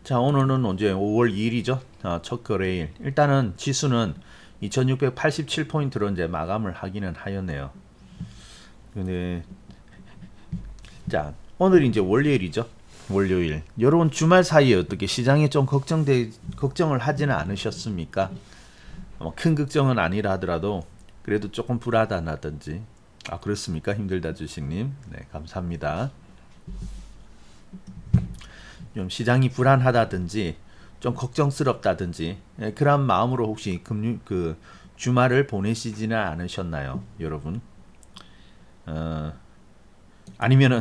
자, 오늘은 언제 5월 2일이죠? 첫 거래일. 일단은 지수는 2687포인트로 이제 마감을 하기는 하였네요. 근데 자, 오늘이 이제 월요일이죠. 월요일. 여러분 주말 사이에 어떻게 시장에 좀 걱정을 하지는 않으셨습니까? 큰 걱정은 아니라 하더라도 그래도 조금 불안하다든지. 아, 그렇습니까? 힘들다 주식님. 네, 감사합니다. 좀 시장이 불안하다든지 좀 걱정스럽다든지 그런 마음으로 혹시 주말을 보내시지는 않으셨나요, 여러분? 어, 아니면은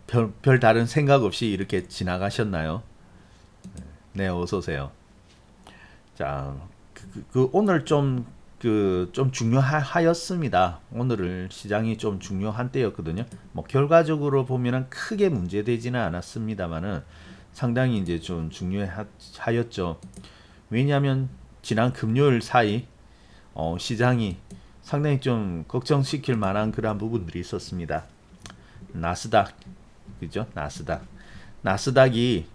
별 다른 생각 없이 이렇게 지나가셨나요? 네, 어서 오세요. 자, 오늘 좀 중요하였습니다. 오늘을 시장이 좀 중요한 때였거든요. 뭐 결과적으로 보면은 크게 문제되지는 않았습니다만은 상당히 이제 좀 중요하였죠. 왜냐하면 지난 금요일 사이 시장이 상당히 좀 걱정시킬 만한 그런 부분들이 있었습니다. 나스닥, 그죠? 나스닥이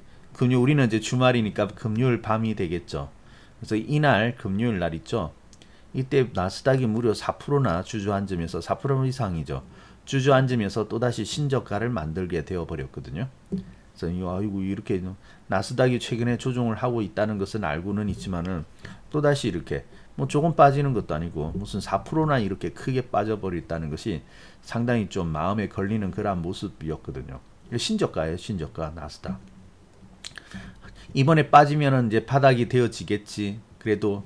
우리는 이제 주말이니까 금요일 밤이 되겠죠. 그래서 이날 금요일 날 있죠. 이때 나스닥이 무려 4%나 주저앉으면서 4% 이상이죠. 주저앉으면서 또다시 신저가를 만들게 되어버렸거든요. 그래서 아이고 이렇게 나스닥이 최근에 조정을 하고 있다는 것은 알고는 있지만은 또다시 이렇게 뭐 조금 빠지는 것도 아니고 무슨 4%나 이렇게 크게 빠져버렸다는 것이 상당히 좀 마음에 걸리는 그런 모습이었거든요. 신저가예요, 신저가 나스닥. 이번에 빠지면은 이제 바닥이 되어지겠지. 그래도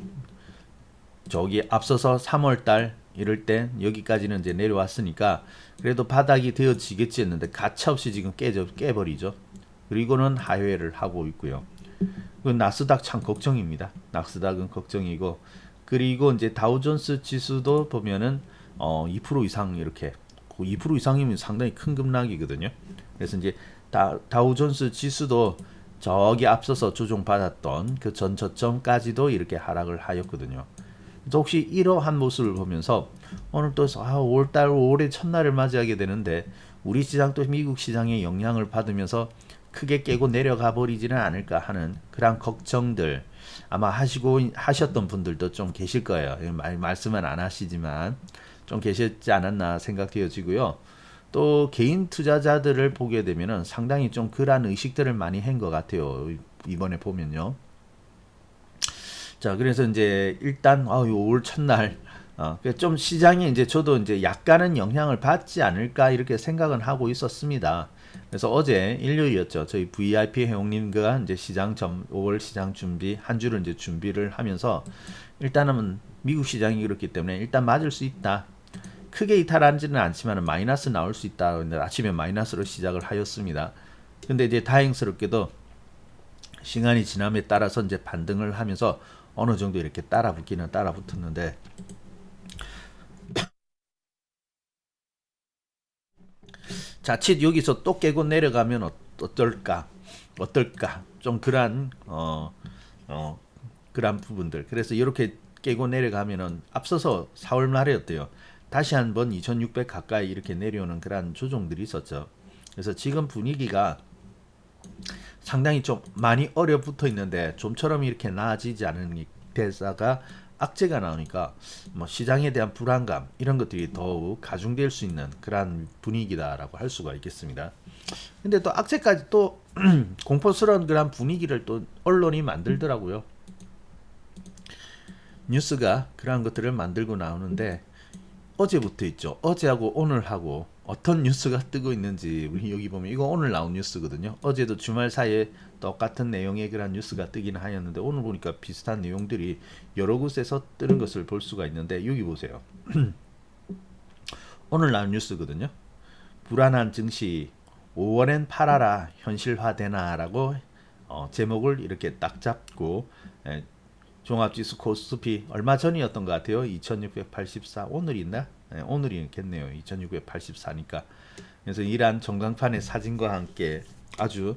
저기 앞서서 3월달 이럴 때 여기까지는 이제 내려왔으니까 그래도 바닥이 되어지겠지 했는데 가차없이 지금 깨버리죠. 그리고는 하회를 하고 있고요. 그 나스닥 참 걱정입니다. 나스닥은 걱정이고 그리고 이제 다우존스 지수도 보면은 2% 이상 이렇게 2% 이상이면 상당히 큰 급락이거든요. 그래서 이제 다우존스 지수도 저기 앞서서 조정받았던 그 전 저점까지도 이렇게 하락을 하였거든요. 그래서 혹시 이러한 모습을 보면서 오늘 또 5월달 5월의 첫날을 맞이하게 되는데 우리 시장 또 미국 시장의 영향을 받으면서 크게 깨고 내려가 버리지는 않을까 하는 그런 걱정들 아마 하셨던 분들도 좀 계실 거예요. 말씀은 안 하시지만 좀 계셨지 않았나 생각되어지고요. 또 개인 투자자들을 보게 되면은 상당히 좀 그러한 의식들을 많이 한 것 같아요. 이번에 보면요. 자, 그래서 이제 일단 5월 첫날 좀 시장이 이제 저도 이제 약간은 영향을 받지 않을까 이렇게 생각은 하고 있었습니다. 그래서 어제 일요일이었죠. 저희 VIP 회원님과 이제 5월 시장 준비 한 주를 이제 준비를 하면서 일단은 미국 시장이 그렇기 때문에 일단 맞을 수 있다. 크게 이탈하지는 않지만 마이너스 나올 수 있다. 근데 아침에 마이너스로 시작을 하였습니다. 근데 이제 다행스럽게도 시간이 지남에 따라서 이제 반등을 하면서 어느 정도 이렇게 따라붙기는 따라붙었는데 자칫 여기서 또 깨고 내려가면 어떨까 좀 그러한 그러한 부분들 그래서 이렇게 깨고 내려가면은 앞서서 4월 말에였대요. 다시 한번 2600 가까이 이렇게 내려오는 그러한 조정들이 있었죠. 그래서 지금 분위기가 상당히 좀 많이 얼어붙어 있는데 좀처럼 이렇게 나아지지 않은 대사가 악재가 나오니까 뭐 시장에 대한 불안감 이런 것들이 더욱 가중될 수 있는 그러한 분위기다라고 할 수가 있겠습니다. 근데 또 악재까지 또 공포스러운 그런 분위기를 또 언론이 만들더라고요. 뉴스가 그러한 것들을 만들고 나오는데 어제부터 있죠. 어제하고 오늘하고 어떤 뉴스가 뜨고 있는지 우리 여기 보면 이거 오늘 나온 뉴스거든요. 어제도 주말 사이에 똑같은 내용의 그런 뉴스가 뜨긴 하였는데 오늘 보니까 비슷한 내용들이 여러 곳에서 뜨는 것을 볼 수가 있는데 여기 보세요. 오늘 나온 뉴스거든요. 불안한 증시 5월엔 팔아라 현실화되나라고 제목을 이렇게 딱 잡고 종합지수 코스피 얼마 전이었던 것 같아요. 2684 오늘 있나? 네, 오늘이겠네요. 2684니까. 그래서 이러한 전광판의 사진과 함께 아주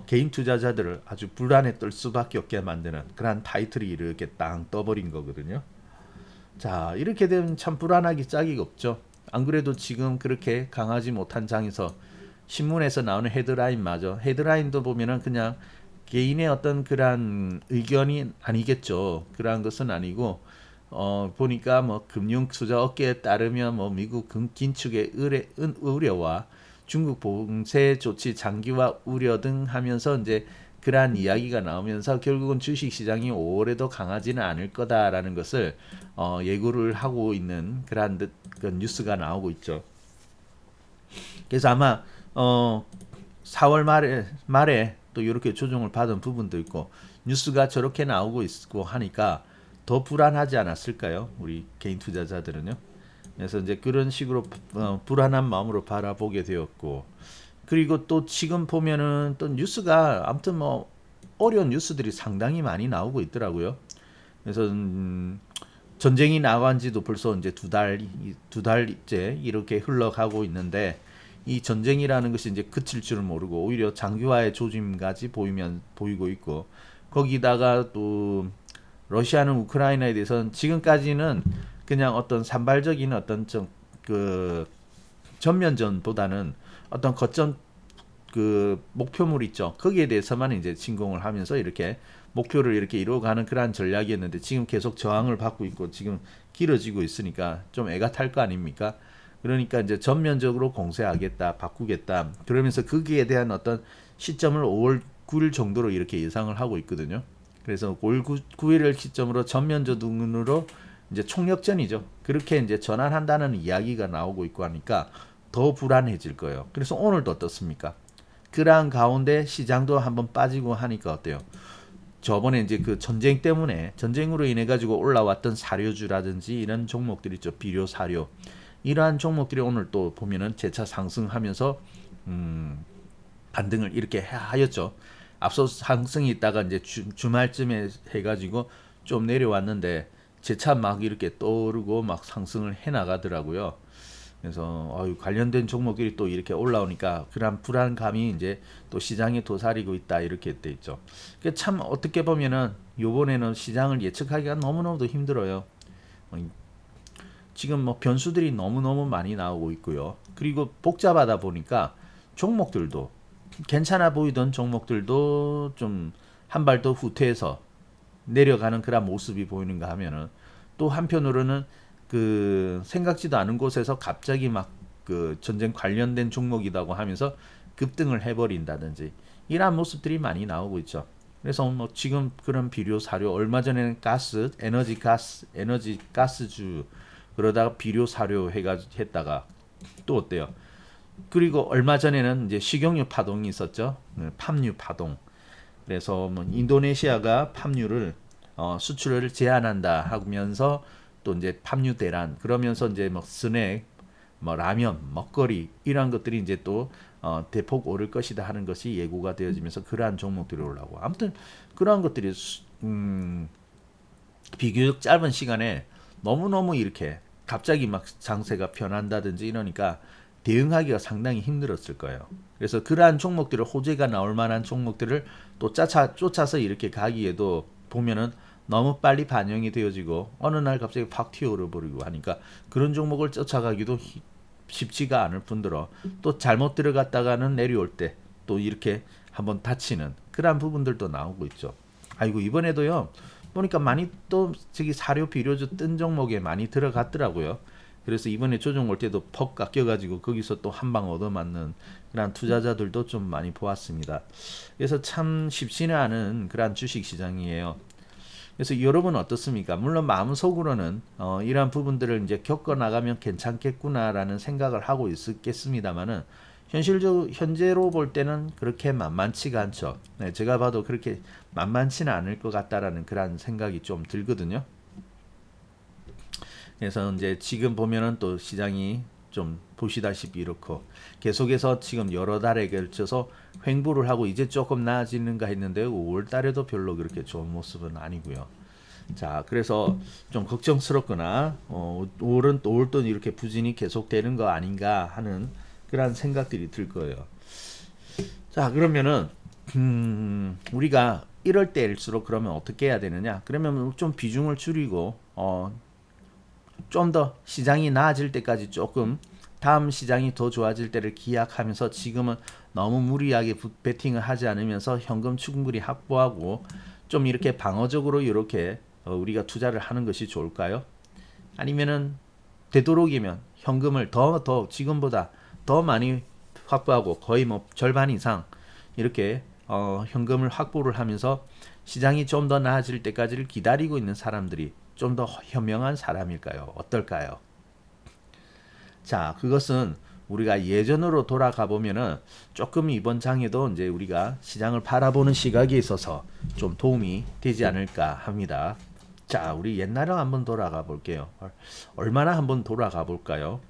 개인 투자자들을 아주 불안에 떨 수밖에 없게 만드는 그런 타이틀이 이렇게 땅 떠버린 거거든요. 자, 이렇게 되면 참 불안하기 짝이 없죠. 안 그래도 지금 그렇게 강하지 못한 장에서 신문에서 나오는 헤드라인마저 헤드라인도 보면은 그냥 개인의 어떤 그러한 의견이 아니겠죠. 그러한 것은 아니고 보니까 뭐 금융 투자 업계에 따르면 뭐 미국 긴축의 우려와 중국 봉쇄 조치 장기화 우려 등 하면서 이제 그러한 이야기가 나오면서 결국은 주식 시장이 올해도 강하지는 않을 거다라는 것을 예고를 하고 있는 그러한 그 뉴스가 나오고 있죠. 그래서 아마 4월 말에 또 이렇게 조정을 받은 부분도 있고 뉴스가 저렇게 나오고 있고 하니까 더 불안하지 않았을까요? 우리 개인 투자자들은요. 그래서 이제 그런 식으로 불안한 마음으로 바라보게 되었고 그리고 또 지금 보면은 또 뉴스가 아무튼 뭐 어려운 뉴스들이 상당히 많이 나오고 있더라고요. 그래서 전쟁이 나간 지도 벌써 이제 두 달째 이렇게 흘러가고 있는데 이 전쟁이라는 것이 이제 그칠 줄을 모르고 오히려 장기화의 조짐까지 보이고 있고 거기다가 또 러시아는 우크라이나에 대해서는 지금까지는 그냥 어떤 산발적인 어떤 그 전면전보다는 어떤 거점 그 목표물 있죠. 거기에 대해서만 이제 진공을 하면서 이렇게 목표를 이렇게 이루어가는 그러한 전략이었는데 지금 계속 저항을 받고 있고 지금 길어지고 있으니까 좀 애가 탈 거 아닙니까? 그러니까 이제 전면적으로 공세하겠다, 바꾸겠다. 그러면서 거기에 대한 어떤 시점을 5월 9일 정도로 이렇게 예상을 하고 있거든요. 그래서 5월 9일을 시점으로 전면적으로 이제 총력전이죠. 그렇게 이제 전환한다는 이야기가 나오고 있고 하니까 더 불안해질 거예요. 그래서 오늘도 어떻습니까? 그러한 가운데 시장도 한번 빠지고 하니까 어때요? 저번에 이제 그 전쟁 때문에 전쟁으로 인해 가지고 올라왔던 사료주라든지 이런 종목들 있죠. 비료, 사료 이러한 종목들이 오늘 또 보면은 재차 상승하면서 반등을 이렇게 하였죠. 앞서 상승이 있다가 이제 주말쯤에 해가지고 좀 내려왔는데 재차 막 이렇게 떠오르고 막 상승을 해 나가더라고요. 그래서 관련된 종목들이 또 이렇게 올라오니까 그런 불안감이 이제 또 시장에 도사리고 있다 이렇게 돼 있죠. 참 어떻게 보면은 요번에는 시장을 예측하기가 너무너무 힘들어요. 지금 뭐 변수들이 너무너무 많이 나오고 있고요. 그리고 복잡하다 보니까 종목들도 괜찮아 보이던 종목들도 좀 한 발 더 후퇴해서 내려가는 그런 모습이 보이는가 하면은 또 한편으로는 그 생각지도 않은 곳에서 갑자기 막 그 전쟁 관련된 종목이라고 하면서 급등을 해버린다든지 이러한 모습들이 많이 나오고 있죠. 그래서 뭐 지금 그런 비료 사료 얼마 전에는 에너지 가스주 그러다가 비료 사료 했다가 또 어때요? 그리고 얼마 전에는 이제 식용유 파동이 있었죠. 팜유 파동. 그래서 뭐 인도네시아가 팜유를 수출을 제한한다 하면서 또 이제 팜유 대란 그러면서 이제 뭐 스낵, 뭐 라면, 먹거리 이러한 것들이 이제 또 대폭 오를 것이다 하는 것이 예고가 되어지면서 그러한 종목들이 올라오고 아무튼 그러한 것들이 비교적 짧은 시간에 너무너무 이렇게 갑자기 막 장세가 변한다든지 이러니까 대응하기가 상당히 힘들었을 거예요. 그래서 그러한 종목들을 호재가 나올 만한 종목들을 또 쫓아서 이렇게 가기에도 보면은 너무 빨리 반영이 되어지고 어느 날 갑자기 팍 튀어오르 버리고 하니까 그런 종목을 쫓아가기도 쉽지가 않을 뿐더러 또 잘못 들어갔다가는 내려올 때 또 이렇게 한번 다치는 그러한 부분들도 나오고 있죠. 아이고 이번에도요 보니까 많이 또 저기 사료 비료주 뜬 종목에 많이 들어갔더라고요. 그래서 이번에 조정 올 때도 퍽 깎여가지고 거기서 또 한 방 얻어맞는 그런 투자자들도 좀 많이 보았습니다. 그래서 참 쉽지는 않은 그런 주식 시장이에요. 그래서 여러분 어떻습니까? 물론 마음속으로는 이러한 부분들을 이제 겪어 나가면 괜찮겠구나라는 생각을 하고 있겠습니다만은 현재로 볼 때는 그렇게 만만치가 않죠. 네, 제가 봐도 그렇게 만만치는 않을 것 같다라는 그런 생각이 좀 들거든요. 그래서 이제 지금 보면은 또 시장이 좀 보시다시피 이렇고 계속해서 지금 여러 달에 걸쳐서 횡보를 하고 이제 조금 나아지는가 했는데 5월 달에도 별로 그렇게 좋은 모습은 아니고요. 자, 그래서 좀 걱정스럽거나 5월은 또 이렇게 부진이 계속되는 거 아닌가 하는 그런 생각들이 들 거예요. 자, 그러면은 우리가 이럴 때일수록 그러면 어떻게 해야 되느냐? 그러면 좀 비중을 줄이고 좀 더 시장이 나아질 때까지 조금 다음 시장이 더 좋아질 때를 기약하면서 지금은 너무 무리하게 베팅을 하지 않으면서 현금 충분히 확보하고 좀 이렇게 방어적으로 이렇게 우리가 투자를 하는 것이 좋을까요? 아니면은 되도록이면 현금을 더 지금보다 더 많이 확보하고 거의 뭐 절반 이상 이렇게 현금을 확보를 하면서 시장이 좀 더 나아질 때까지를 기다리고 있는 사람들이 좀 더 현명한 사람일까요? 어떨까요? 자, 그것은 우리가 예전으로 돌아가 보면은 조금 이번 장에도 이제 우리가 시장을 바라보는 시각에 있어서 좀 도움이 되지 않을까 합니다. 자, 우리 옛날로 한번 돌아가 볼게요. 얼마나 한번 돌아가 볼까요?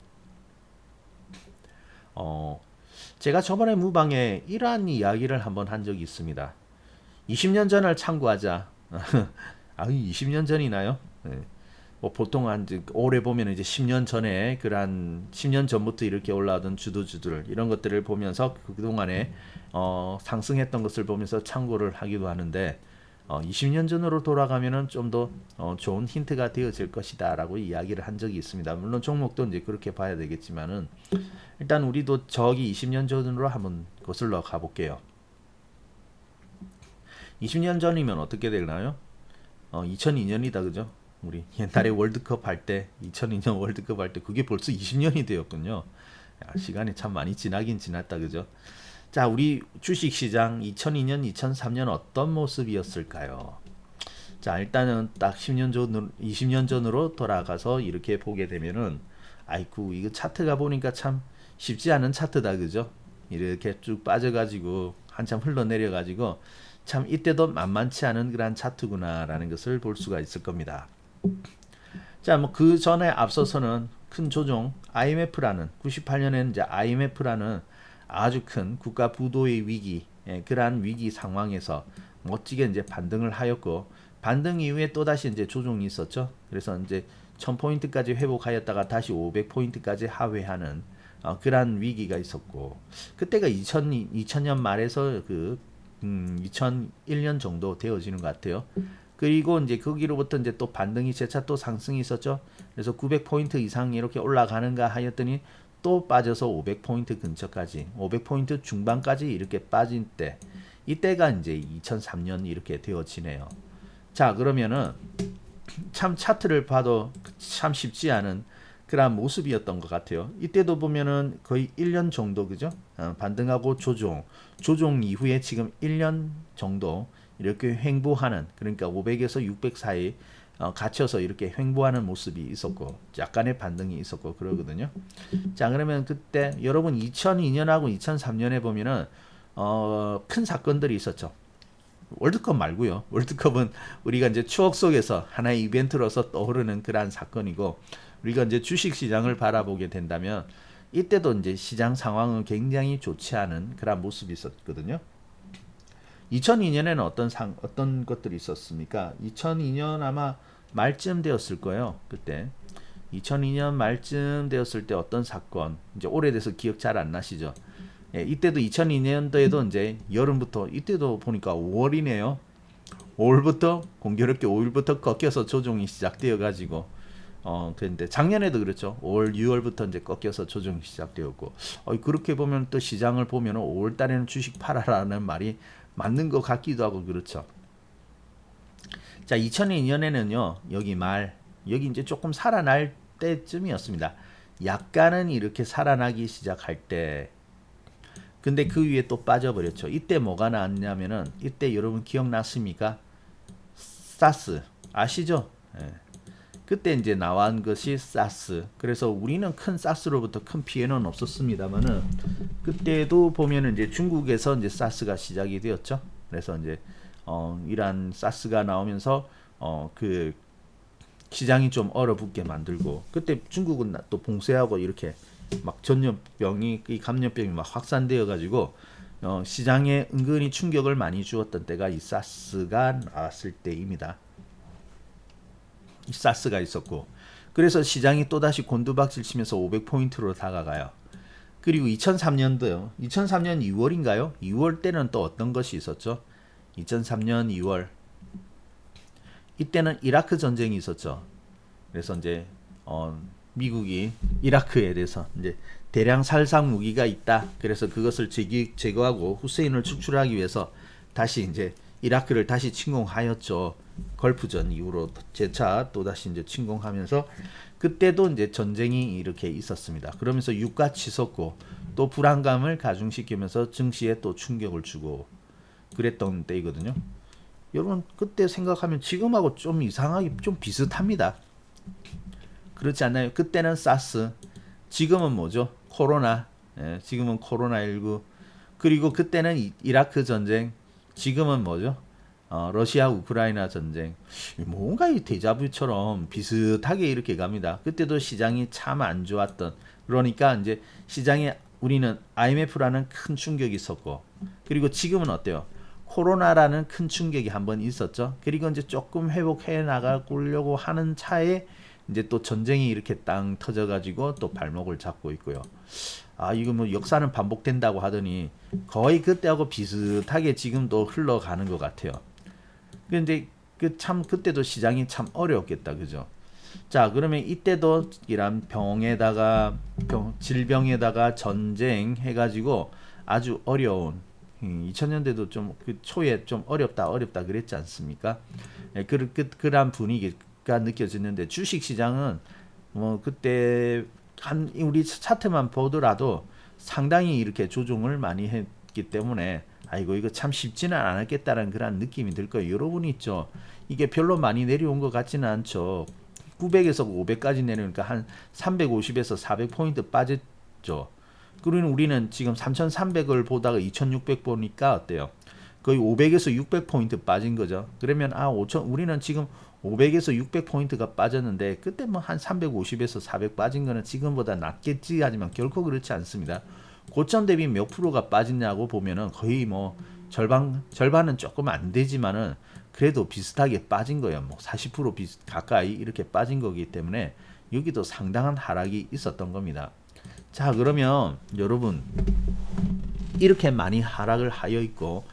어, 제가 저번에 무방에 이러한 이야기를 한번 한 적이 있습니다. 20년 전을 참고하자. 아, 20년 전이나요? 네. 뭐 보통 한 올해 보면 이제 10년 전에 그런 10년 전부터 이렇게 올라오던 주도주들 이런 것들을 보면서 그동안에 상승했던 것을 보면서 참고를 하기도 하는데 20년 전으로 돌아가면은 좀 더 좋은 힌트가 되어질 것이다라고 이야기를 한 적이 있습니다. 물론 종목도 이제 그렇게 봐야 되겠지만은 일단 우리도 저기 20년 전으로 한번 거슬러 가볼게요. 20년 전이면 어떻게 되나요? 2002년이다 그죠? 우리 옛날에 월드컵 할 때 2002년 월드컵 할 때 그게 벌써 20년이 되었군요. 야, 시간이 참 많이 지나긴 지났다 그죠? 자, 우리 주식시장 2002년, 2003년 어떤 모습이었을까요? 자, 일단은 딱 10년 전으로, 20년 전으로 돌아가서 이렇게 보게 되면은 아이쿠 이거 차트가 보니까 참 쉽지 않은 차트다 그죠? 이렇게 쭉 빠져가지고 한참 흘러내려가지고 참 이때도 만만치 않은 그런 차트구나라는 것을 볼 수가 있을 겁니다. 자, 뭐 그 전에 앞서서는 큰 조정 IMF라는 98년에는 이제 IMF라는 아주 큰 국가 부도의 위기, 그러한 위기 상황에서 멋지게 이제 반등을 하였고 반등 이후에 또 다시 이제 조정이 있었죠. 그래서 이제 1000포인트까지 회복하였다가 다시 500포인트까지 하회하는 그러한 위기가 있었고 그때가 2000년 말에서 2001년 정도 되어지는 것 같아요. 그리고 이제 거기로부터 이제 또 반등이 재차 또 상승이 있었죠. 그래서 900포인트 이상 이렇게 올라가는가 하였더니 또 빠져서 500포인트 근처까지, 500포인트 중반까지 이렇게 빠진 때, 이때가 이제 2003년 이렇게 되어지네요. 자, 그러면은 참 차트를 봐도 참 쉽지 않은 그런 모습이었던 것 같아요. 이때도 보면은 거의 1년 정도 그죠? 반등하고 조정 이후에 지금 1년 정도 이렇게 횡보하는 그러니까 500에서 600 사이 갇혀서 이렇게 횡보하는 모습이 있었고 약간의 반등이 있었고 그러거든요. 자, 그러면 그때 여러분 2002년하고 2003년에 보면은 큰 사건들이 있었죠. 월드컵 말고요. 월드컵은 우리가 이제 추억 속에서 하나의 이벤트로서 떠오르는 그러한 사건이고 우리가 이제 주식 시장을 바라보게 된다면 이때도 이제 시장 상황은 굉장히 좋지 않은 그런 모습이 있었거든요. 2002년에는 어떤 것들이 있었습니까? 2002년 아마 말쯤 되었을 거예요. 그때 2002년 말쯤 되었을 때 어떤 사건 이제 오래돼서 기억 잘 안 나시죠? 예, 이때도 2002년도에도 이제 여름부터 이때도 보니까 5월이네요. 5월부터 공교롭게 5일부터 꺾여서 조정이 시작되어 가지고 그런데 작년에도 그렇죠. 5월, 6월부터 이제 꺾여서 조정이 시작되었고 그렇게 보면 또 시장을 보면 5월 달에는 주식 팔아라는 말이 맞는 것 같기도 하고 그렇죠. 자, 2002년에는요. 여기 이제 조금 살아날 때쯤이었습니다. 약간은 이렇게 살아나기 시작할 때 근데 그 위에 또 빠져버렸죠. 이때 뭐가 나왔냐면은 이때 여러분 기억났습니까? 사스 아시죠? 예. 그때 이제 나온 것이 사스. 그래서 우리는 큰 사스로부터 큰 피해는 없었습니다만은 그때도 보면은 이제 중국에서 이제 사스가 시작이 되었죠. 그래서 이제 이러한 사스가 나오면서 그 시장이 좀 얼어붙게 만들고 그때 중국은 또 봉쇄하고 이렇게 막 전염병이 이 감염병이 막 확산되어 가지고 시장에 은근히 충격을 많이 주었던 때가 이 사스가 나왔을 때입니다. 이 사스가 있었고 그래서 시장이 또다시 곤두박질 치면서 500포인트로 다가가요. 그리고 2003년도요. 2003년 2월인가요? 2월 때는 또 어떤 것이 있었죠? 2003년 2월 이때는 이라크 전쟁이 있었죠. 그래서 이제 미국이 이라크에 대해서 이제 대량 살상 무기가 있다. 그래서 그것을 제거하고 후세인을 축출하기 위해서 다시 이제 이라크를 다시 침공하였죠. 걸프전 이후로 재차 또 다시 이제 침공하면서 그때도 이제 전쟁이 이렇게 있었습니다. 그러면서 유가 치솟고 또 불안감을 가중시키면서 증시에 또 충격을 주고 그랬던 때이거든요. 여러분 그때 생각하면 지금하고 좀 이상하게 좀 비슷합니다. 그렇지 않나요? 그때는 사스, 지금은 뭐죠? 코로나, 예, 지금은 코로나19, 그리고 그때는 이라크 전쟁, 지금은 뭐죠? 러시아 우크라이나 전쟁. 뭔가 이 데자뷰처럼 비슷하게 이렇게 갑니다. 그때도 시장이 참 안 좋았던, 그러니까 이제 시장에 우리는 IMF라는 큰 충격이 있었고, 그리고 지금은 어때요? 코로나라는 큰 충격이 한번 있었죠. 그리고 이제 조금 회복해 나가려고 하는 차에 이제 또 전쟁이 이렇게 땅 터져가지고 또 발목을 잡고 있고요. 아, 이거 뭐 역사는 반복된다고 하더니 거의 그때하고 비슷하게 지금도 흘러가는 것 같아요. 근데 그 참 그때도 시장이 참 어려웠겠다, 그죠? 자, 그러면 이때도 이런 병에다가 질병에다가 전쟁 해가지고 아주 어려운 2000년대도 좀 그 초에 좀 어렵다 그랬지 않습니까? 예, 그런 분위기가 느껴지는데 주식 시장은 뭐 그때 한 우리 차트만 보더라도 상당히 이렇게 조정을 많이 했기 때문에 아이고 이거 참 쉽지는 않았겠다라는 그런 느낌이 들 거예요. 여러분 있죠. 이게 별로 많이 내려온 것 같지는 않죠. 900에서 500까지 내려오니까 한 350에서 400포인트 빠졌죠. 그러면 우리는 지금 3300을 보다가 2600 보니까 어때요? 거의 500에서 600포인트 빠진 거죠. 그러면 5000 우리는 지금 500에서 600포인트가 빠졌는데 그때 뭐 한 350에서 400 빠진 거는 지금보다 낫겠지 하지만 결코 그렇지 않습니다. 고점 대비 몇 프로가 빠졌냐고 보면은 거의 뭐 절반은 조금 안 되지만은 그래도 비슷하게 빠진 거예요. 뭐 40% 가까이 이렇게 빠진 거기 때문에 여기도 상당한 하락이 있었던 겁니다. 자, 그러면 여러분 이렇게 많이 하락을 하여 있고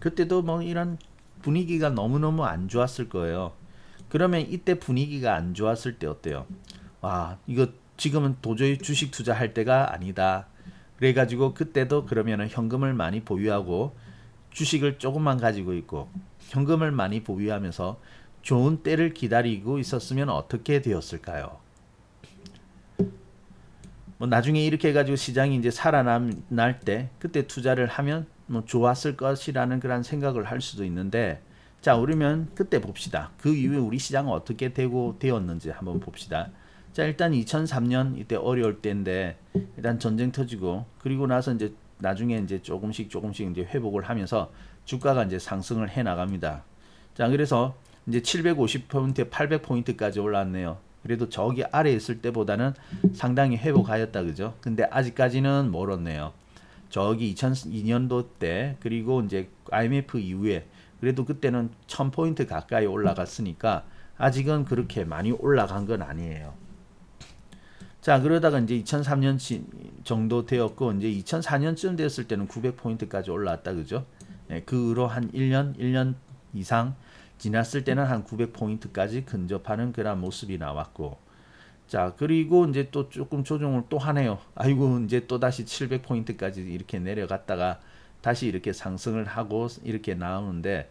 그때도 뭐 이런 분위기가 너무너무 안 좋았을 거예요. 그러면 이때 분위기가 안 좋았을 때 어때요? 와, 이거 지금은 도저히 주식 투자할 때가 아니다. 그래가지고 그때도 그러면은 현금을 많이 보유하고 주식을 조금만 가지고 있고 현금을 많이 보유하면서 좋은 때를 기다리고 있었으면 어떻게 되었을까요? 뭐 나중에 이렇게 해가지고 시장이 이제 살아날 때 그때 투자를 하면 뭐 좋았을 것이라는 그런 생각을 할 수도 있는데 자, 우리면 그때 봅시다. 그 이후에 우리 시장은 어떻게 되었는지 한번 봅시다. 자, 일단 2003년 이때 어려울 때인데 일단 전쟁 터지고 그리고 나서 이제 나중에 이제 조금씩 이제 회복을 하면서 주가가 이제 상승을 해 나갑니다. 자, 그래서 이제 750포인트, 800포인트까지 올랐네요. 그래도 저기 아래 있을 때보다는 상당히 회복하였다, 그죠? 근데 아직까지는 멀었네요. 저기 2002년도 때 그리고 이제 IMF 이후에 그래도 그때는 1000포인트 가까이 올라갔으니까 아직은 그렇게 많이 올라간 건 아니에요. 자, 그러다가 이제 2003년 정도 되었고 이제 2004년쯤 됐을 때는 900포인트까지 올라왔다, 그죠? 예, 그 후로 한 1년 이상 지났을 때는 한 900포인트까지 근접하는 그런 모습이 나왔고 자, 그리고 이제 또 조금 조정을 또 하네요. 아이고, 이제 또 다시 700포인트까지 이렇게 내려갔다가 다시 이렇게 상승을 하고 이렇게 나오는데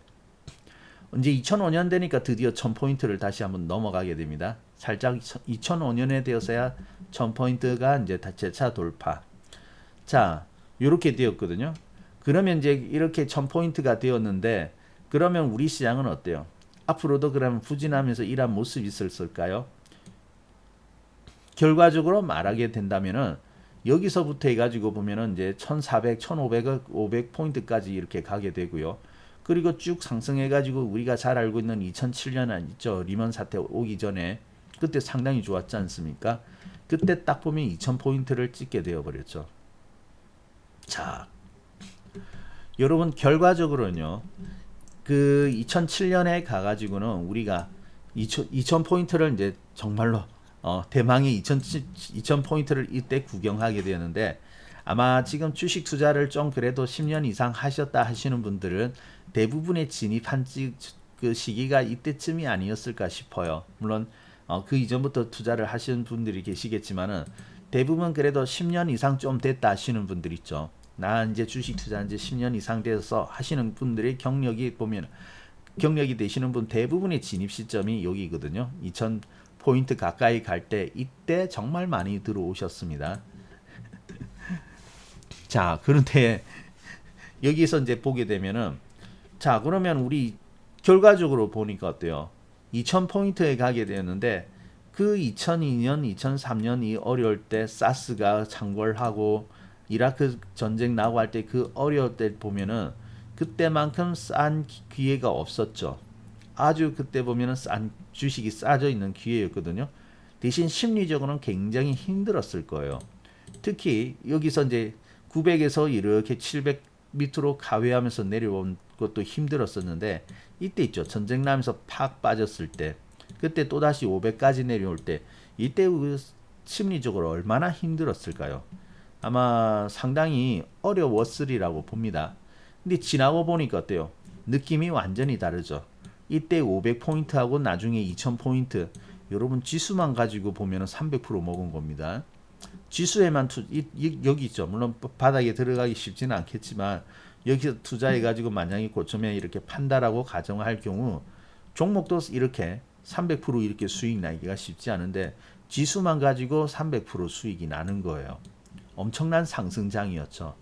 이제 2005년 되니까 드디어 1000포인트를 다시 한번 넘어가게 됩니다. 살짝 2005년에 되어서야 1000포인트가 이제 재차 돌파. 자, 이렇게 되었거든요. 그러면 이제 이렇게 1000포인트가 되었는데 그러면 우리 시장은 어때요? 앞으로도 그러면 부진하면서 이런 모습이 있을까요? 결과적으로 말하게 된다면은 여기서부터 해가지고 보면은 이제 1400, 1500, 500포인트까지 이렇게 가게 되고요. 그리고 쭉 상승해가지고 우리가 잘 알고 있는 2007년 있죠. 리먼 사태 오기 전에 그때 상당히 좋았지 않습니까? 그때 딱 보면 2000포인트를 찍게 되어버렸죠. 자, 여러분 결과적으로는요. 그 2007년에 가가지고는 우리가 2000포인트를 이제 정말로 대망의 2000포인트를 이때 구경하게 되었는데 아마 지금 주식 투자를 좀 그래도 10년 이상 하셨다 하시는 분들은 대부분의 진입한 그 시기가 이때쯤이 아니었을까 싶어요. 물론 그 이전부터 투자를 하시는 분들이 계시겠지만은 대부분 그래도 10년 이상 좀 됐다 하시는 분들 있죠. 나 이제 주식 투자한 지 10년 이상 돼서 하시는 분들의 경력이 보면 경력이 되시는 분 대부분의 진입 시점이 여기거든요. 2000포인트 가까이 갈 때 이때 정말 많이 들어오셨습니다. 자, 그런데 여기서 이제 보게 되면은 자, 그러면 우리 결과적으로 보니까 어때요? 2000포인트에 가게 되었는데 그 2002년, 2003년 이 어려울 때 사스가 창궐하고 이라크 전쟁 나고 할 때 그 어려울 때 보면은 그때만큼 싼 기회가 없었죠. 아주 그때 보면은 싼 주식이 싸져 있는 기회였거든요. 대신 심리적으로는 굉장히 힘들었을 거예요. 특히 여기서 이제 900에서 이렇게 700 밑으로 가회하면서 내려온 것도 힘들었었는데 이때 있죠. 전쟁 나면서 팍 빠졌을 때 그때 또다시 500까지 내려올 때 이때 그 심리적으로 얼마나 힘들었을까요? 아마 상당히 어려웠으리라고 봅니다. 근데 지나고 보니까 어때요? 느낌이 완전히 다르죠. 이때 500포인트하고 나중에 2000포인트 여러분 지수만 가지고 보면 300% 먹은 겁니다. 지수에만 여기 있죠. 물론 바닥에 들어가기 쉽지는 않겠지만 여기서 투자해 가지고 만약에 고점에 이렇게 판다라고 가정할 경우 종목도 이렇게 300% 이렇게 수익 나기가 쉽지 않은데 지수만 가지고 300% 수익이 나는 거예요. 엄청난 상승장이었죠.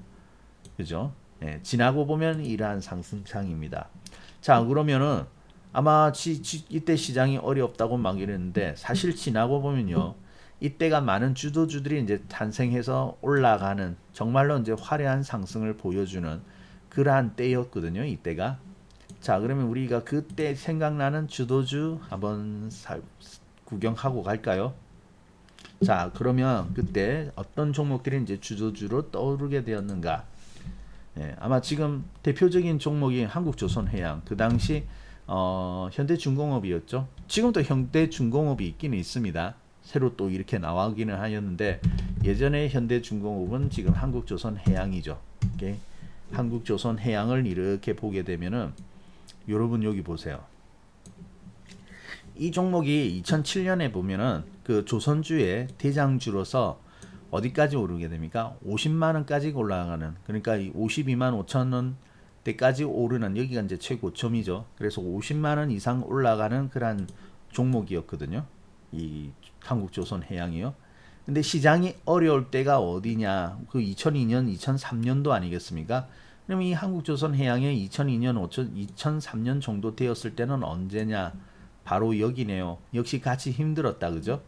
그죠? 예, 지나고 보면 이러한 상승장입니다. 자, 그러면은 아마 이때 시장이 어렵다고 막 이랬는데 사실 지나고 보면요. 이때가 많은 주도주들이 이제 탄생해서 올라가는 정말로 이제 화려한 상승을 보여주는 그러한 때였거든요. 이때가. 자, 그러면 우리가 그때 생각나는 주도주 한번 구경하고 갈까요? 자, 그러면 그때 어떤 종목들이 이제 주도주로 떠오르게 되었는가? 예, 아마 지금 대표적인 종목이 한국조선해양, 그 당시 현대중공업이었죠. 지금도 현대중공업이 있기는 있습니다. 새로 또 이렇게 나오기는 하였는데 예전에 현대중공업은 지금 한국조선해양이죠. 오케이? 한국조선해양을 이렇게 보게 되면은 여러분 여기 보세요. 이 종목이 2007년에 보면은 그 조선주의 대장주로서 어디까지 오르게 됩니까? 50만 원까지 올라가는, 그러니까 52만 5천 원대까지 오르는, 여기가 이제 최고점이죠. 그래서 50만 원 이상 올라가는 그런 종목이었거든요. 이 한국조선해양이요. 근데 시장이 어려울 때가 어디냐? 그 2002년, 2003년도 아니겠습니까? 그럼 이 한국조선해양의 2002년, 2003년 정도 되었을 때는 언제냐? 바로 여기네요. 역시 같이 힘들었다, 그죠?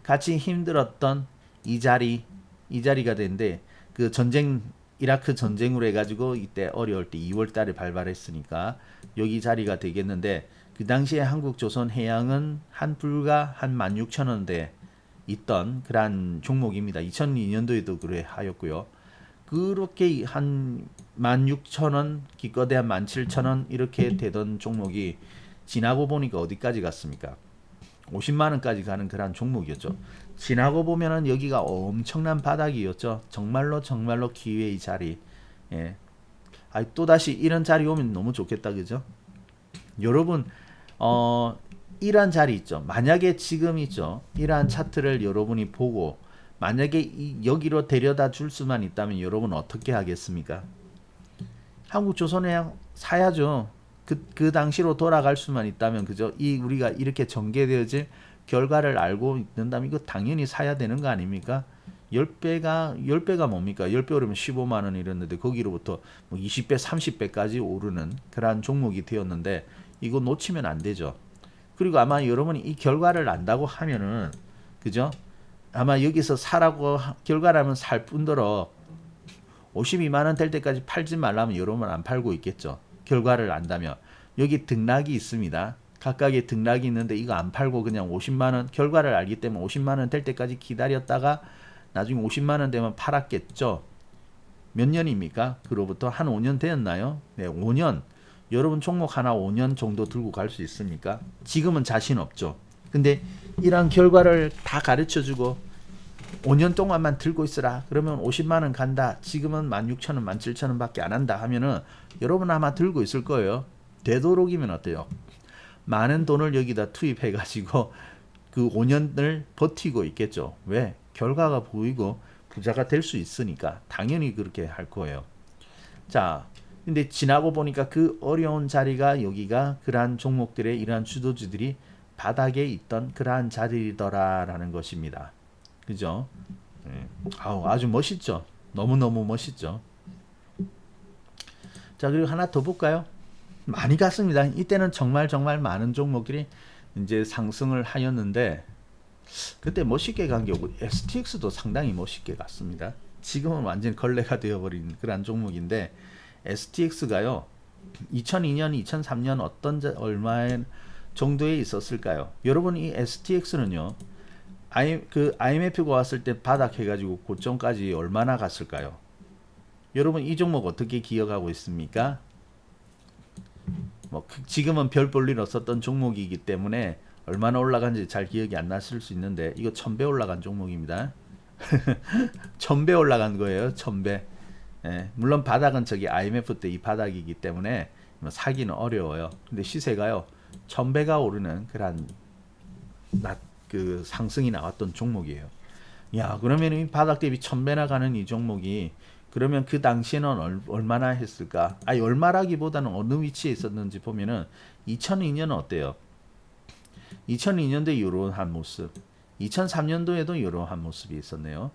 같이 힘들었던 이 자리가 되는데 그 전쟁 이라크 전쟁으로 해가지고 이때 어려울 때 2월달에 발발했으니까 여기 자리가 되겠는데 그 당시에 한국조선해양은 불과 한 16,000원대 있던 그러한 종목입니다. 2002년도에도 그래 하였고요. 그렇게 한 16,000원 기껏해야 17,000원 이렇게 되던 종목이 지나고 보니까 어디까지 갔습니까? 50만 원까지 가는 그런 종목이었죠. 지나고 보면은 여기가 엄청난 바닥이었죠. 정말로 기회의 자리. 예. 또다시 이런 자리 오면 너무 좋겠다, 그죠? 여러분, 이러한 자리 있죠. 만약에 지금 있죠. 이러한 차트를 여러분이 보고 만약에 여기로 데려다 줄 수만 있다면 여러분 어떻게 하겠습니까? 한국조선해양 사야죠. 그 당시로 돌아갈 수만 있다면, 그죠? 우리가 이렇게 전개되어질 결과를 알고 있는다면 이거 당연히 사야 되는 거 아닙니까? 10배가 뭡니까? 10배 오르면 15만 원 이랬는데 거기로부터 뭐 20배, 30배까지 오르는 그러한 종목이 되었는데 이거 놓치면 안 되죠. 그리고 아마 여러분이 이 결과를 안다고 하면은, 그죠? 아마 여기서 사라고 결과라면 살 뿐더러 52만 원 될 때까지 팔지 말라면 여러분 안 팔고 있겠죠. 결과를 안다면. 여기 등락이 있습니다. 각각의 등락이 있는데 이거 안 팔고 그냥 50만 원, 결과를 알기 때문에 50만 원 될 때까지 기다렸다가 나중에 50만 원 되면 팔았겠죠. 몇 년입니까? 그로부터 한 5년 되었나요? 네, 5년. 여러분 종목 하나 5년 정도 들고 갈 수 있습니까? 지금은 자신 없죠. 근데 이런 결과를 다 가르쳐 주고 5년 동안만 들고 있으라. 그러면 50만 원 간다. 지금은 16,000원, 17,000원 밖에 안 한다 하면은 여러분 아마 들고 있을 거예요. 되도록이면 어때요? 많은 돈을 여기다 투입해 가지고 그 5년을 버티고 있겠죠. 왜? 결과가 보이고 부자가 될 수 있으니까 당연히 그렇게 할 거예요. 자, 근데 지나고 보니까 그 어려운 자리가 여기가 그러한 종목들의 이러한 주도주들이 바닥에 있던 그러한 자리더라라는 것입니다. 그죠? 예. 아주 멋있죠? 너무너무 멋있죠? 자, 그리고 하나 더 볼까요? 많이 갔습니다. 이때는 정말 많은 종목들이 이제 상승을 하였는데 그때 멋있게 간 게 STX도 상당히 멋있게 갔습니다. 지금은 완전 걸레가 되어버린 그런 종목인데 STX가요 2002년, 2003년 얼마 정도에 있었을까요? 여러분 이 STX는요 IMF가 왔을 때 바닥해가지고 고점까지 얼마나 갔을까요? 여러분 이 종목 어떻게 기억하고 있습니까? 뭐 지금은 별 볼 일 없었던 종목이기 때문에 얼마나 올라간지 잘 기억이 안 나실 수 있는데 이거 1000배 올라간 종목입니다. 1000배 올라간 거예요. 1000배. 예, 물론 바닥은 저기 IMF 때 이 바닥이기 때문에 사기는 어려워요. 근데 시세가요 1000배가 오르는 그런 그 상승이 나왔던 종목이에요. 야, 그러면 이 바닥 대비 1000배나 가는 이 종목이 그러면 그 당시에는 얼마나 했을까? 아니 얼마라기보다는 어느 위치에 있었는지 보면은 2002년은 어때요? 2002년도에 이러한 모습, 2003년도에도 이러한 모습이 있었네요.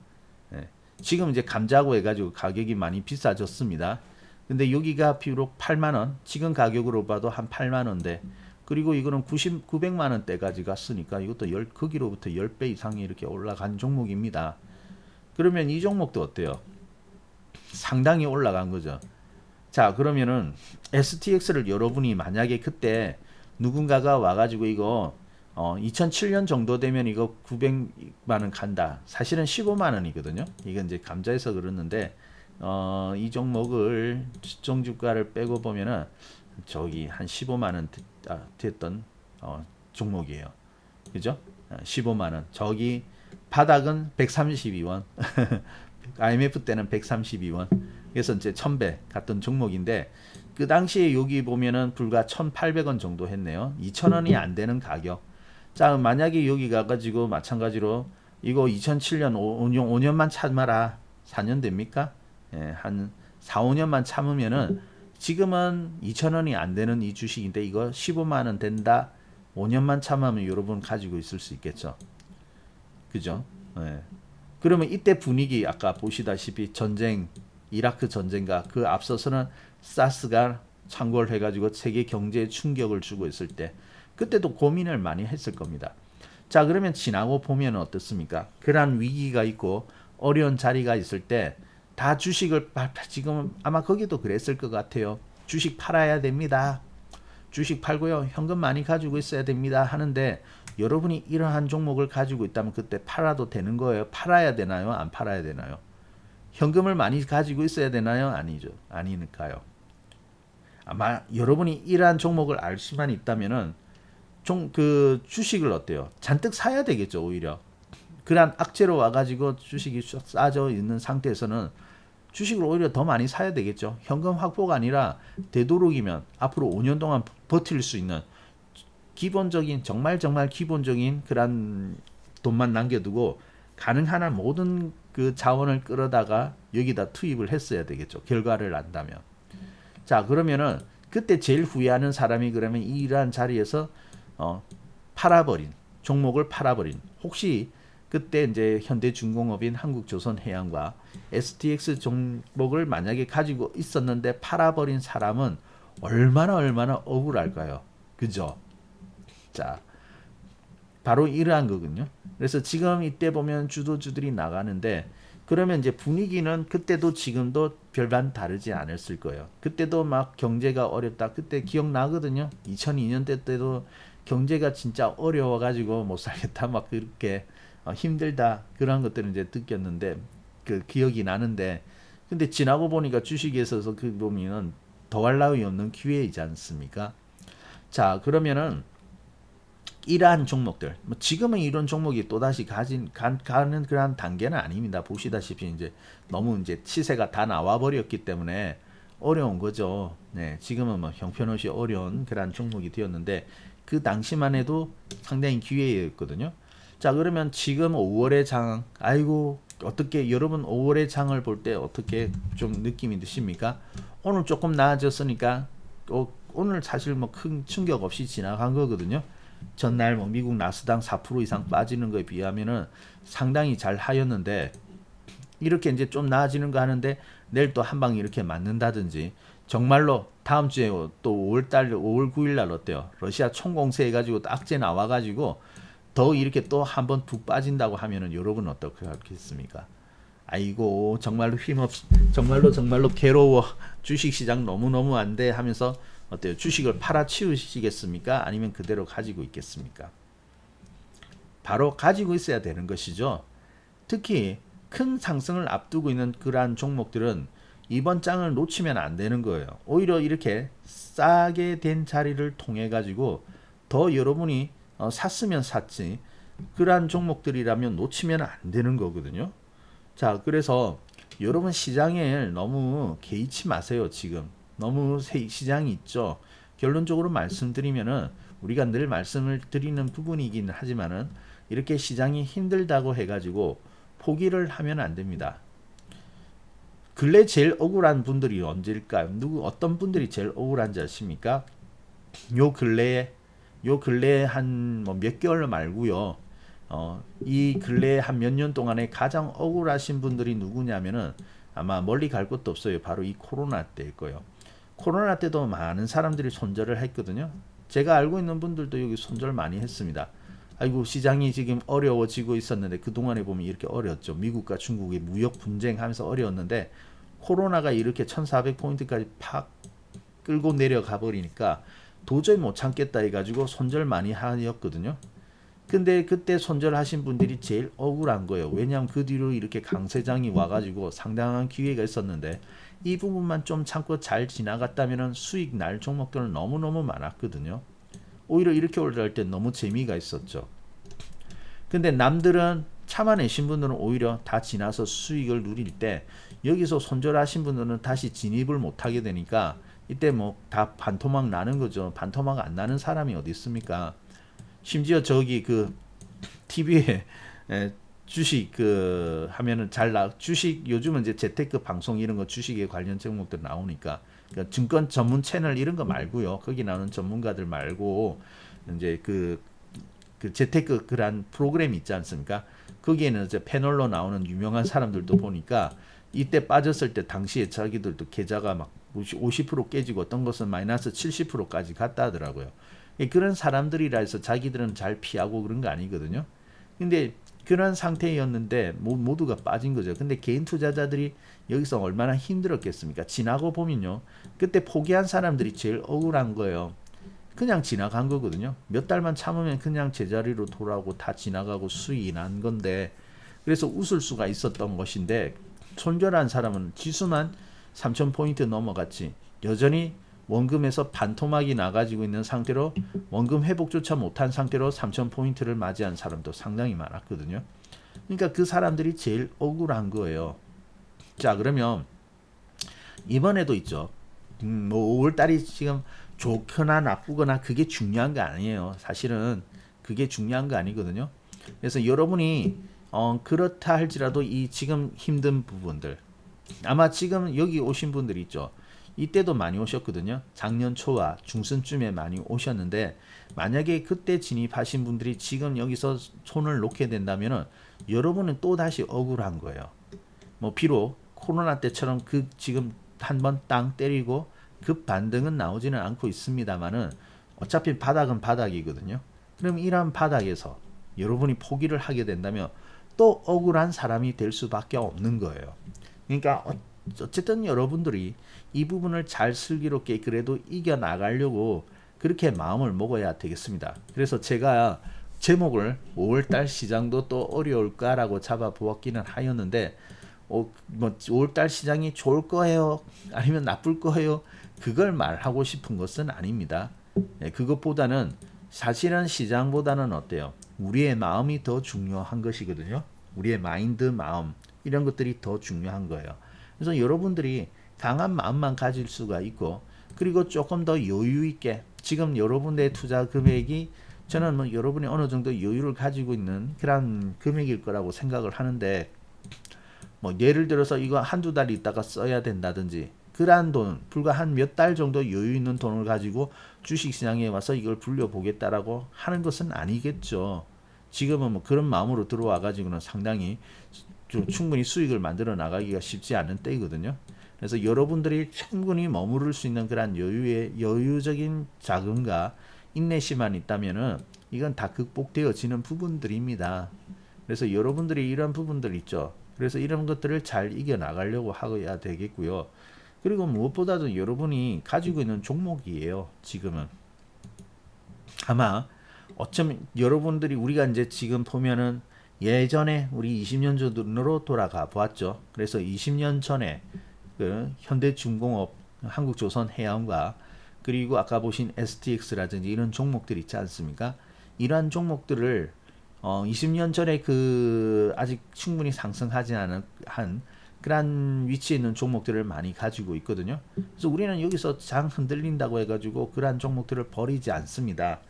예. 지금 이제 감자고 해가지고 가격이 많이 비싸졌습니다. 근데 여기가 비록 8만원, 지금 가격으로 봐도 한 8만원대, 그리고 이거는 900만원대까지 갔으니까 이것도 거기로부터 10배 이상이 이렇게 올라간 종목입니다. 그러면 이 종목도 어때요? 상당히 올라간 거죠. 자, 그러면은 STX를 여러분이 만약에 그때 누군가가 와가지고 이거 2007년 정도 되면 이거 900만원 간다. 사실은 15만원이거든요. 이건 이제 감자에서 그러는데 이 종목을 시종주가를 빼고 보면은 저기 한 15만원 됐던 종목이에요. 그죠? 15만원. 저기 바닥은 132원. IMF 때는 132원. 그래서 이제 1000배 갔던 종목인데 그 당시에 여기 보면은 불과 1800원 정도 했네요. 2000원이 안 되는 가격. 자, 만약에 여기 가가지고 마찬가지로 이거 2007년 5년만 참아라. 4년 됩니까? 예, 한 4, 5년만 참으면은 지금은 2000원이 안 되는 이 주식인데 이거 15만원 된다. 5년만 참으면 여러분 가지고 있을 수 있겠죠. 그죠? 예. 그러면 이때 분위기 아까 보시다시피 전쟁, 이라크 전쟁과 그 앞서서는 사스가 창궐 해가지고 세계 경제에 충격을 주고 있을 때 그때도 고민을 많이 했을 겁니다. 자, 그러면 지나고 보면 어떻습니까? 그러한 위기가 있고 어려운 자리가 있을 때 다 주식을 지금 아마 거기도 그랬을 것 같아요. 주식 팔아야 됩니다. 주식 팔고요. 현금 많이 가지고 있어야 됩니다. 하는데 여러분이 이러한 종목을 가지고 있다면 그때 팔아도 되는 거예요. 팔아야 되나요? 안 팔아야 되나요? 현금을 많이 가지고 있어야 되나요? 아니죠. 아니니까요. 아마 여러분이 이러한 종목을 알 수만 있다면은 그 주식을 어때요? 잔뜩 사야 되겠죠. 오히려 그러한 악재로 와가지고 주식이 싸져 있는 상태에서는 주식을 오히려 더 많이 사야 되겠죠. 현금 확보가 아니라 되도록이면 앞으로 5년 동안 버틸 수 있는 기본적인 정말 기본적인 그런 돈만 남겨두고 가능한 한 모든 그 자원을 끌어다가 여기다 투입을 했어야 되겠죠. 결과를 안다면. 자, 그러면은 그때 제일 후회하는 사람이 그러면 이러한 자리에서 팔아버린 종목을 팔아버린 혹시 그때 이제 현대중공업인 한국조선해양과 STX 종목을 만약에 가지고 있었는데 팔아버린 사람은 얼마나 억울할까요? 그죠? 자, 바로 이러한 거군요. 그래서 지금 이때 보면 주도주들이 나가는데 그러면 이제 분위기는 그때도 지금도 별반 다르지 않았을 거예요. 그때도 막 경제가 어렵다. 그때 기억나거든요. 2002년 때도 경제가 진짜 어려워가지고 못 살겠다. 막 그렇게 힘들다. 그런 것들을 이제 느꼈는데 그 기억이 나는데 근데 지나고 보니까 주식에 있어서 그 보면은 더할 나위 없는 기회이지 않습니까? 자, 그러면은 이러한 종목들, 뭐 지금은 이런 종목이 또다시 가는 그런 단계는 아닙니다. 보시다시피 이제 너무 이제 시세가 다 나와 버렸기 때문에 어려운 거죠. 네, 지금은 뭐 형편없이 어려운 그런 종목이 되었는데 그 당시만 해도 상당히 기회였거든요. 자, 그러면 지금 5월의 장, 아이고 어떻게 여러분 5월의 장을 볼 때 어떻게 좀 느낌이 드십니까? 오늘 조금 나아졌으니까 오늘 사실 뭐 큰 충격 없이 지나간 거거든요. 전날 뭐 미국 나스닥 4% 이상 빠지는 거에 비하면은 상당히 잘 하였는데, 이렇게 이제 좀 나아지는 거 하는데 내일 또 한 방 이렇게 맞는다든지, 정말로 다음 주에 또 5월 9일 날 어때요? 러시아 총공세 해가지고 또 악재 나와가지고 더 이렇게 또 한 번 푹 빠진다고 하면은 여러분 어떻게 하겠습니까? 아이고 정말로 힘없, 정말로 괴로워, 주식시장 너무너무 안 돼 하면서 어때요? 주식을 팔아치우시겠습니까? 아니면 그대로 가지고 있겠습니까? 바로 가지고 있어야 되는 것이죠. 특히 큰 상승을 앞두고 있는 그러한 종목들은 이번 장을 놓치면 안 되는 거예요. 오히려 이렇게 싸게 된 자리를 통해 가지고 더 여러분이 샀으면 샀지, 그러한 종목들이라면 놓치면 안 되는 거거든요. 자, 그래서 여러분 시장에 너무 개의치 마세요. 지금 너무 시장이 있죠. 결론적으로 말씀드리면은 우리가 늘 말씀을 드리는 부분이긴 하지만은 이렇게 시장이 힘들다고 해가지고 포기를 하면 안 됩니다. 근래 제일 억울한 분들이 언제일까요? 어떤 분들이 제일 억울한지 아십니까? 요 근래에 한 뭐 몇 개월 말고요. 이 근래 한 몇 년 동안에 가장 억울하신 분들이 누구냐면은 아마 멀리 갈 것도 없어요. 바로 이 코로나 때일 거예요. 코로나 때도 많은 사람들이 손절을 했거든요. 제가 알고 있는 분들도 여기 손절 많이 했습니다. 아이고 시장이 지금 어려워지고 있었는데, 그동안에 보면 이렇게 어려웠죠. 미국과 중국의 무역 분쟁하면서 어려웠는데 코로나가 이렇게 1400포인트까지 팍 끌고 내려가 버리니까 도저히 못 참겠다 해가지고 손절 많이 하였거든요. 근데 그때 손절하신 분들이 제일 억울한 거예요. 왜냐하면 그 뒤로 이렇게 강세장이 와가지고 상당한 기회가 있었는데 이 부분만 좀 참고 잘 지나갔다면 수익 날 종목들은 너무너무 많았거든요. 오히려 이렇게 올라갈 때 너무 재미가 있었죠. 근데 남들은 참아내신 분들은 오히려 다 지나서 수익을 누릴 때, 여기서 손절하신 분들은 다시 진입을 못하게 되니까 이때 뭐 다 반토막 나는 거죠. 반토막 안 나는 사람이 어디 있습니까? 심지어 저기 그 TV에 주식 그 하면은 주식 요즘은 이제 재테크 방송 이런 거 주식에 관련 종목들 나오니까, 그러니까 증권 전문 채널 이런 거 말고요. 거기 나오는 전문가들 말고 이제 그 재테크 그런 프로그램이 있지 않습니까? 거기에는 이제 패널로 나오는 유명한 사람들도 보니까 이때 빠졌을 때 당시에 자기들도 계좌가 막 50% 깨지고 어떤 것은 마이너스 70%까지 갔다 하더라고요. 그런 사람들이라 해서 자기들은 잘 피하고 그런 거 아니거든요. 근데 그런 상태였는데 모두가 빠진 거죠. 근데 개인 투자자들이 여기서 얼마나 힘들었겠습니까? 지나고 보면요, 그때 포기한 사람들이 제일 억울한 거예요. 그냥 지나간 거거든요. 몇 달만 참으면 그냥 제자리로 돌아오고 다 지나가고 수익이 난 건데, 그래서 웃을 수가 있었던 것인데, 손절한 사람은 지수만 3000포인트 넘어갔지 여전히 원금에서 반토막이 나가지고 있는 상태로 원금 회복조차 못한 상태로 3000포인트를 맞이한 사람도 상당히 많았거든요. 그러니까 그 사람들이 제일 억울한 거예요. 자, 그러면 이번에도 있죠. 뭐 5월달이 지금 좋거나 나쁘거나 그게 중요한 거 아니에요. 사실은 그게 중요한 거 아니거든요. 그래서 여러분이 그렇다 할지라도 이 지금 힘든 부분들, 아마 지금 여기 오신 분들이 있죠. 이때도 많이 오셨거든요. 작년 초와 중순쯤에 많이 오셨는데, 만약에 그때 진입하신 분들이 지금 여기서 손을 놓게 된다면 여러분은 또 다시 억울한 거예요. 뭐 비록 코로나 때처럼 그 지금 한번 땅 때리고 급 반등은 나오지는 않고 있습니다만은 어차피 바닥은 바닥이거든요. 그럼 이러한 바닥에서 여러분이 포기를 하게 된다면 또 억울한 사람이 될 수밖에 없는 거예요. 그러니까 어쨌든 여러분들이 이 부분을 잘 슬기롭게 그래도 이겨 나가려고 그렇게 마음을 먹어야 되겠습니다. 그래서 제가 제목을 5월달 시장도 또 어려울까라고 잡아 보았기는 하였는데, 뭐 5월달 시장이 좋을 거예요, 아니면 나쁠 거예요, 그걸 말하고 싶은 것은 아닙니다. 그것보다는 사실은 시장보다는 어때요? 우리의 마음이 더 중요한 것이거든요. 우리의 마인드, 마음, 이런 것들이 더 중요한 거예요. 그래서 여러분들이 강한 마음만 가질 수가 있고, 그리고 조금 더 여유 있게 지금 여러분의 투자 금액이 저는 뭐 여러분이 어느 정도 여유를 가지고 있는 그런 금액일 거라고 생각을 하는데, 뭐 예를 들어서 이거 한두 달 있다가 써야 된다든지, 그러한 돈, 불과 한 몇 달 정도 여유 있는 돈을 가지고 주식시장에 와서 이걸 불려보겠다라고 하는 것은 아니겠죠. 지금은 뭐 그런 마음으로 들어와 가지고는 상당히 좀 충분히 수익을 만들어 나가기가 쉽지 않은 때이거든요. 그래서 여러분들이 충분히 머무를 수 있는 그런 여유적인 자금과 인내심만 있다면은 이건 다 극복되어지는 부분들입니다. 그래서 여러분들이 이런 부분들 있죠. 그래서 이런 것들을 잘 이겨 나가려고 하셔야 되겠고요. 그리고 무엇보다도 여러분이 가지고 있는 종목이에요. 지금은 아마 어쩌면 여러분들이, 우리가 이제 지금 보면은 예전에 우리 20년 전으로 돌아가 보았죠. 그래서 20년 전에 그 현대중공업, 한국조선해양과, 그리고 아까 보신 STX라든지 이런 종목들 있지 않습니까? 이러한 종목들을 20년 전에 그 아직 충분히 상승하지 않은 한 그러한 위치에 있는 종목들을 많이 가지고 있거든요. 그래서 우리는 여기서 장 흔들린다고 해가지고 그러한 종목들을 버리지 않습니다.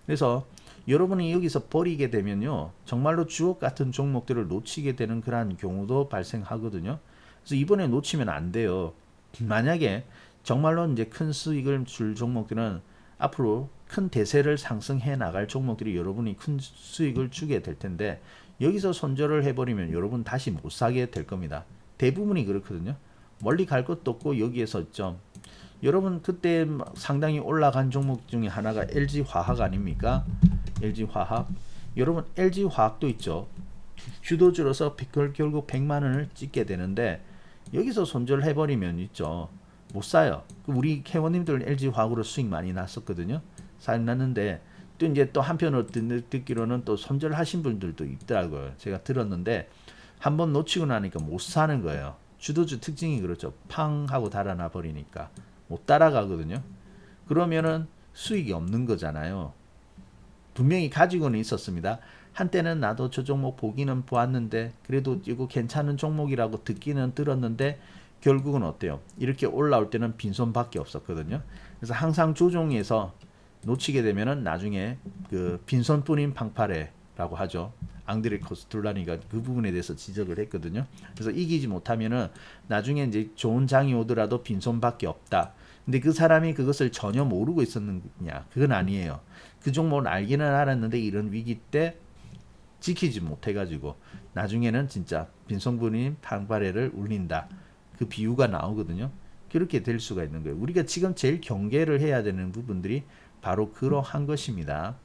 그래서 여러분이 여기서 버리게 되면요, 정말로 주옥 같은 종목들을 놓치게 되는 그러한 경우도 발생하거든요. 그래서 이번에 놓치면 안 돼요. 만약에 정말로 이제 큰 수익을 줄 종목들은 앞으로 큰 대세를 상승해 나갈 종목들이 여러분이 큰 수익을 주게 될 텐데, 여기서 손절을 해버리면 여러분 다시 못 사게 될 겁니다. 대부분이 그렇거든요. 멀리 갈 것도 없고 여기에서 좀, 여러분 그때 상당히 올라간 종목 중에 하나가 LG화학 아닙니까? LG화학. 여러분 LG화학도 있죠. 주도주로서 결국 100만원을 찍게 되는데 여기서 손절을 해버리면 있죠, 못 사요. 우리 회원님들 LG화학으로 수익 많이 났었거든요. 잘 났는데 또 이제 또 한편으로 듣기로는 또 손절하신 분들도 있더라고요. 제가 들었는데 한번 놓치고 나니까 못 사는 거예요. 주도주 특징이 그렇죠. 팡 하고 달아나 버리니까 못 따라가거든요. 그러면은 수익이 없는 거잖아요. 분명히 가지고는 있었습니다. 한때는 나도 저 종목 보기는 보았는데 그래도 이거 괜찮은 종목이라고 듣기는 들었는데 결국은 어때요? 이렇게 올라올 때는 빈손밖에 없었거든요. 그래서 항상 조종에서 놓치게 되면은 나중에 그 빈손뿐인 방파레라고 하죠. 앙드레 코스툴라니가 그 부분에 대해서 지적을 했거든요. 그래서 이기지 못하면은 나중에 이제 좋은 장이 오더라도 빈손밖에 없다. 근데 그 사람이 그것을 전혀 모르고 있었느냐? 그건 아니에요. 그 종목을 알기는 알았는데 이런 위기 때 지키지 못해가지고 나중에는 진짜 빈손뿐인 방파레를 울린다. 그 비유가 나오거든요. 그렇게 될 수가 있는 거예요. 우리가 지금 제일 경계를 해야 되는 부분들이 바로 그러한 것입니다.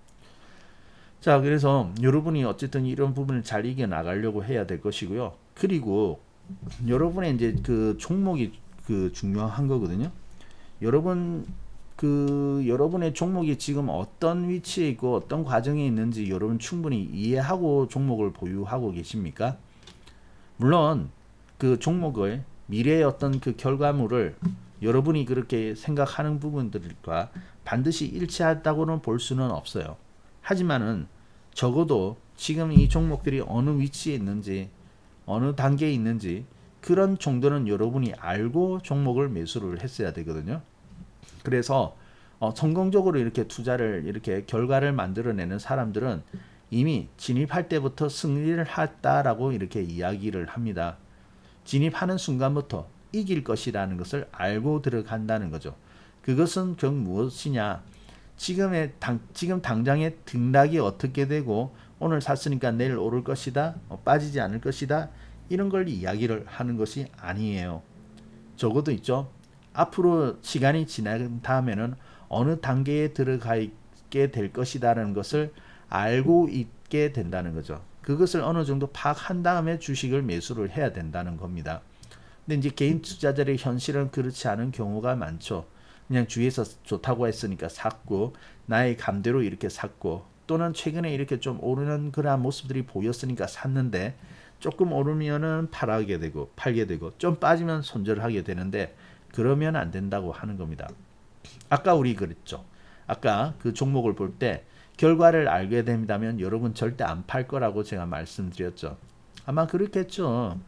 자, 그래서 여러분이 어쨌든 이런 부분을 잘 이겨 나가려고 해야 될 것이고요. 그리고 여러분의 이제 그 종목이 그 중요한 거거든요. 여러분 여러분의 종목이 지금 어떤 위치에 있고 어떤 과정에 있는지 여러분 충분히 이해하고 종목을 보유하고 계십니까? 물론 그 종목의 미래의 어떤 그 결과물을 여러분이 그렇게 생각하는 부분들과 반드시 일치하다고는 볼 수는 없어요. 하지만은 적어도 지금 이 종목들이 어느 위치에 있는지 어느 단계에 있는지 그런 정도는 여러분이 알고 종목을 매수를 했어야 되거든요. 그래서 성공적으로 이렇게 투자를, 이렇게 결과를 만들어내는 사람들은 이미 진입할 때부터 승리를 했다라고 이렇게 이야기를 합니다. 진입하는 순간부터 이길 것이라는 것을 알고 들어간다는 거죠. 그것은 즉 무엇이냐? 지금 당장의 등락이 어떻게 되고 오늘 샀으니까 내일 오를 것이다, 빠지지 않을 것이다, 이런 걸 이야기를 하는 것이 아니에요. 적어도 있죠. 앞으로 시간이 지난 다음에는 어느 단계에 들어가게 될 것이다라는 것을 알고 있게 된다는 거죠. 그것을 어느 정도 파악한 다음에 주식을 매수를 해야 된다는 겁니다. 근데 이제 개인 투자자들의 현실은 그렇지 않은 경우가 많죠. 그냥 주위에서 좋다고 했으니까 샀고, 나의 감대로 이렇게 샀고, 또는 최근에 이렇게 좀 오르는 그러한 모습들이 보였으니까 샀는데 조금 오르면은 팔게 되고 좀 빠지면 손절하게 되는데, 그러면 안 된다고 하는 겁니다. 아까 우리 그랬죠. 아까 그 종목을 볼 때 결과를 알게 된다면 여러분 절대 안 팔 거라고 제가 말씀드렸죠. 아마 그렇겠죠.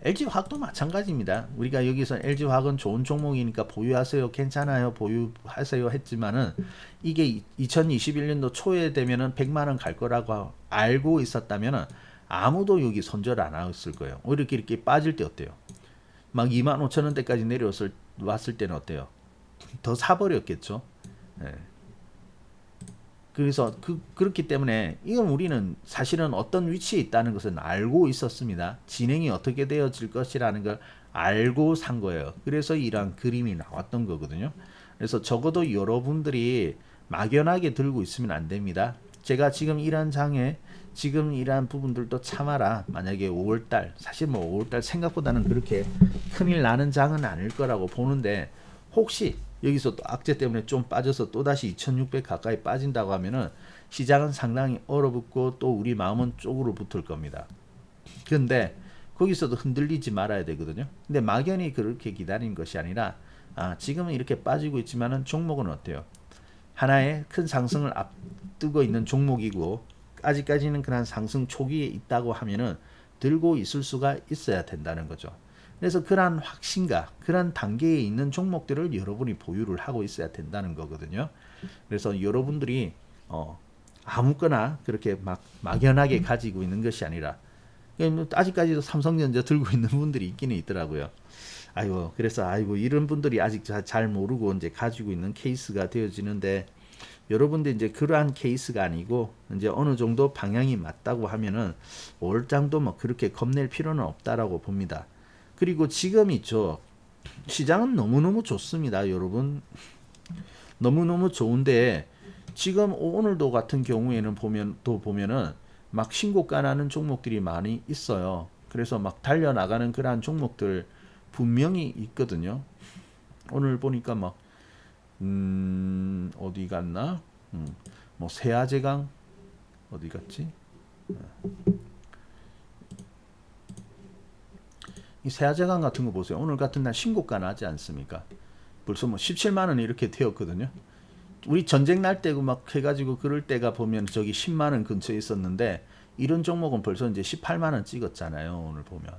LG화학도 마찬가지입니다. 우리가 여기서 LG화학은 좋은 종목이니까 보유하세요, 괜찮아요, 보유하세요 했지만은 이게 2021년도 초에 되면은 100만원 갈 거라고 알고 있었다면은 아무도 여기 손절 안 했을 거예요. 오히려 이렇게 빠질 때 어때요? 막 25,000원대까지 왔을 때는 어때요? 더 사버렸겠죠. 예. 그래서 그렇기 때문에 이건 우리는 사실은 어떤 위치에 있다는 것은 알고 있었습니다. 진행이 어떻게 되어질 것이라는 걸 알고 산 거예요. 그래서 이러한 그림이 나왔던 거거든요. 그래서 적어도 여러분들이 막연하게 들고 있으면 안 됩니다. 제가 지금 이러한 장에 지금 이러한 부분들도 참아라. 만약에 5월달 사실 뭐 5월달 생각보다는 그렇게 큰일 나는 장은 아닐 거라고 보는데 혹시 여기서 또 악재 때문에 좀 빠져서 또다시 2600 가까이 빠진다고 하면은 시장은 상당히 얼어붙고 또 우리 마음은 쪽으로 붙을 겁니다. 근데 거기서도 흔들리지 말아야 되거든요. 근데 막연히 그렇게 기다리는 것이 아니라 지금은 이렇게 빠지고 있지만은 종목은 어때요? 하나의 큰 상승을 앞두고 있는 종목이고 아직까지는 그런 상승 초기에 있다고 하면은 들고 있을 수가 있어야 된다는 거죠. 그래서 그러한 확신과 그러한 단계에 있는 종목들을 여러분이 보유를 하고 있어야 된다는 거거든요. 그래서 여러분들이 아무거나 그렇게 막 막연하게 가지고 있는 것이 아니라 아직까지도 삼성전자 들고 있는 분들이 있기는 있더라고요. 아이고 그래서 아이고 이런 분들이 아직 잘 모르고 이제 가지고 있는 케이스가 되어지는데 여러분들 이제 그러한 케이스가 아니고 이제 어느 정도 방향이 맞다고 하면은 올장도 뭐 그렇게 겁낼 필요는 없다라고 봅니다. 그리고 지금 있죠. 시장은 너무너무 좋습니다, 여러분. 너무너무 좋은데 지금 오늘도 같은 경우에는 보면은 막 신고가 나는 종목들이 많이 있어요. 그래서 막 달려나가는 그러한 종목들 분명히 있거든요. 오늘 보니까 막 어디 갔나? 뭐 세아제강 어디 갔지? 이 세아제강 같은 거 보세요. 오늘 같은 날 신고가 나지 않습니까? 벌써 뭐 17만 원 이렇게 되었거든요. 우리 전쟁 날 때고 막 해가지고 그럴 때가 보면 저기 10만 원 근처에 있었는데 이런 종목은 벌써 이제 18만 원 찍었잖아요. 오늘 보면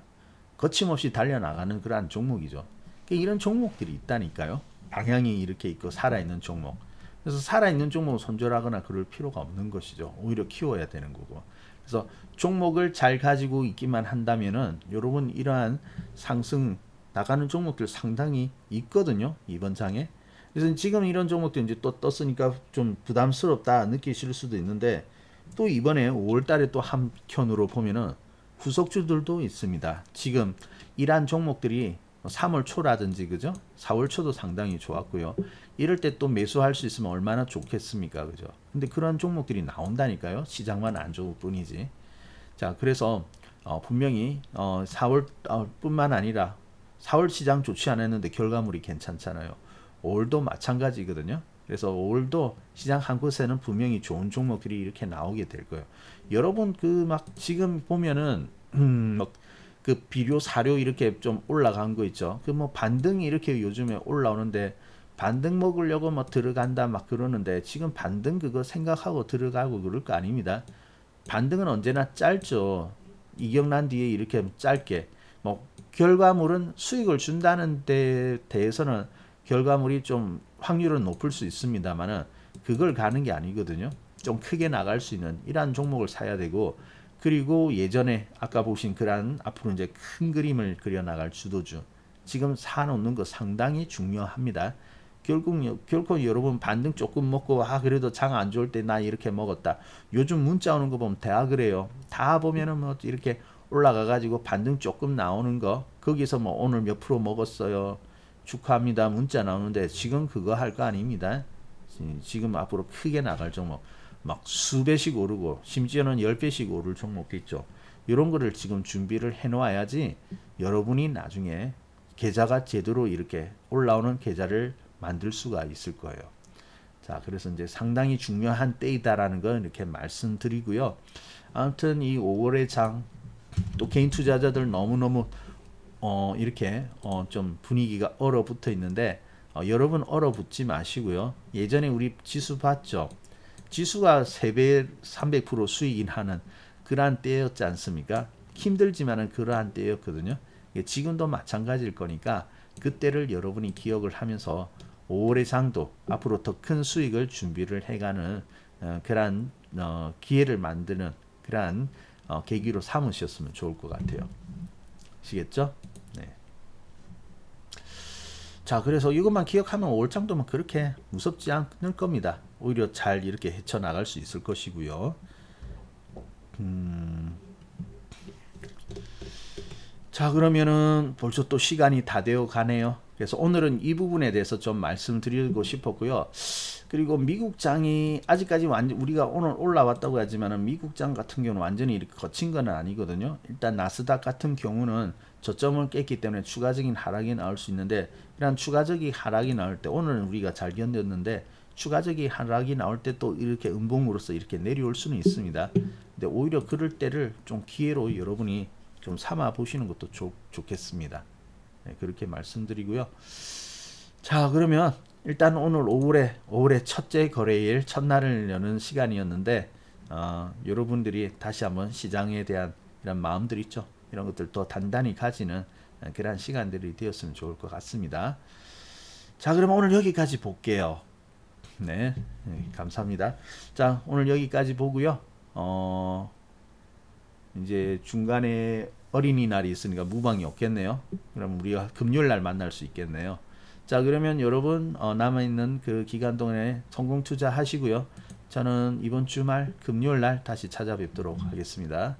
거침없이 달려나가는 그러한 종목이죠. 그러니까 이런 종목들이 있다니까요. 방향이 이렇게 있고 살아있는 종목. 그래서 살아있는 종목을 손절하거나 그럴 필요가 없는 것이죠. 오히려 키워야 되는 거고. 그래서 종목을 잘 가지고 있기만 한다면은 여러분 이러한 상승 나가는 종목들 상당히 있거든요. 이번 장에. 그래서 지금 이런 종목들 이제 또 떴으니까 좀 부담스럽다 느끼실 수도 있는데 또 이번에 5월 달에 또 한편으로 보면은 후속주들도 있습니다. 지금 이러한 종목들이 3월 초라든지 그죠? 4월 초도 상당히 좋았고요. 이럴 때 또 매수할 수 있으면 얼마나 좋겠습니까? 그죠? 근데 그런 종목들이 나온다니까요. 시장만 안 좋을 뿐이지. 자, 그래서 분명히 4월 뿐만 아니라 4월 시장 좋지 않았는데 결과물이 괜찮잖아요. 5월도 마찬가지거든요. 그래서 5월도 시장 한 곳에는 분명히 좋은 종목들이 이렇게 나오게 될 거예요. 여러분 그 막 지금 보면은 막 그 비료 사료 이렇게 좀 올라간 거 있죠. 그 뭐 반등이 이렇게 요즘에 올라오는데 반등 먹으려고 뭐 들어간다 막 그러는데 지금 반등 그거 생각하고 들어가고 그럴 거 아닙니다. 반등은 언제나 짧죠. 이격난 뒤에 이렇게 짧게 뭐 결과물은 수익을 준다는 데 대해서는 결과물이 좀 확률은 높을 수 있습니다만은 그걸 가는 게 아니거든요. 좀 크게 나갈 수 있는 이러한 종목을 사야 되고 그리고 예전에 아까 보신 그런 앞으로 이제 큰 그림을 그려 나갈 주도주 지금 사놓는 거 상당히 중요합니다. 결코 여러분 반등 조금 먹고 그래도 장 안 좋을 때 나 이렇게 먹었다. 요즘 문자 오는 거 보면 다 그래요. 다 보면은 뭐 이렇게 올라가 가지고 반등 조금 나오는 거 거기서 뭐 오늘 몇 프로 먹었어요. 축하합니다. 문자 나오는데 지금 그거 할 거 아닙니다. 지금 앞으로 크게 나갈 종목 막 수배씩 오르고 심지어는 10배씩 오를 종목도 있죠. 이런 거를 지금 준비를 해 놓아야지 여러분이 나중에 계좌가 제대로 이렇게 올라오는 계좌를 만들 수가 있을 거예요. 자, 그래서 이제 상당히 중요한 때이다라는 걸 이렇게 말씀드리고요. 아무튼 이 5월의 장 또 개인 투자자들 너무너무 이렇게 좀 분위기가 얼어붙어 있는데 여러분 얼어붙지 마시고요. 예전에 우리 지수 봤죠? 지수가 3배, 300% 수익인 하는 그러한 때였지 않습니까? 힘들지만은 그러한 때였거든요. 지금도 마찬가지일 거니까 그때를 여러분이 기억을 하면서 5월의 장도 앞으로 더 큰 수익을 준비를 해가는 그러한 기회를 만드는 그러한 계기로 삼으셨으면 좋을 것 같아요. 아시겠죠? 네. 자, 그래서 이것만 기억하면 5월 장도만 그렇게 무섭지 않을 겁니다. 오히려 잘 이렇게 헤쳐나갈 수 있을 것이고요. 자, 그러면은 벌써 또 시간이 다 되어 가네요. 그래서 오늘은 이 부분에 대해서 좀 말씀드리고 싶었고요. 그리고 미국장이 아직까지 완전 우리가 오늘 올라왔다고 하지만은 미국장 같은 경우는 완전히 이렇게 거친 건 아니거든요. 일단 나스닥 같은 경우는 저점을 깼기 때문에 추가적인 하락이 나올 수 있는데, 이런 추가적인 하락이 나올 때 오늘은 우리가 잘 견뎠는데 추가적인 하락이 나올 때 또 이렇게 음봉으로서 이렇게 내려올 수는 있습니다. 근데 오히려 그럴 때를 좀 기회로 여러분이 좀 삼아 보시는 것도 좋겠습니다. 네, 그렇게 말씀드리고요. 자, 그러면 일단 오늘 5월의 첫째 거래일 첫날을 여는 시간이었는데 여러분들이 다시 한번 시장에 대한 이런 마음들 있죠. 이런 것들 더 단단히 가지는 그런 시간들이 되었으면 좋을 것 같습니다. 자, 그러면 오늘 여기까지 볼게요. 네, 감사합니다. 자, 오늘 여기까지 보고요. 이제 중간에 어린이날이 있으니까 무방이 없겠네요. 그럼 우리가 금요일날 만날 수 있겠네요. 자, 그러면 여러분 남아있는 그 기간 동안에 성공 투자하시고요. 저는 이번 주말 금요일날 다시 찾아뵙도록 하겠습니다.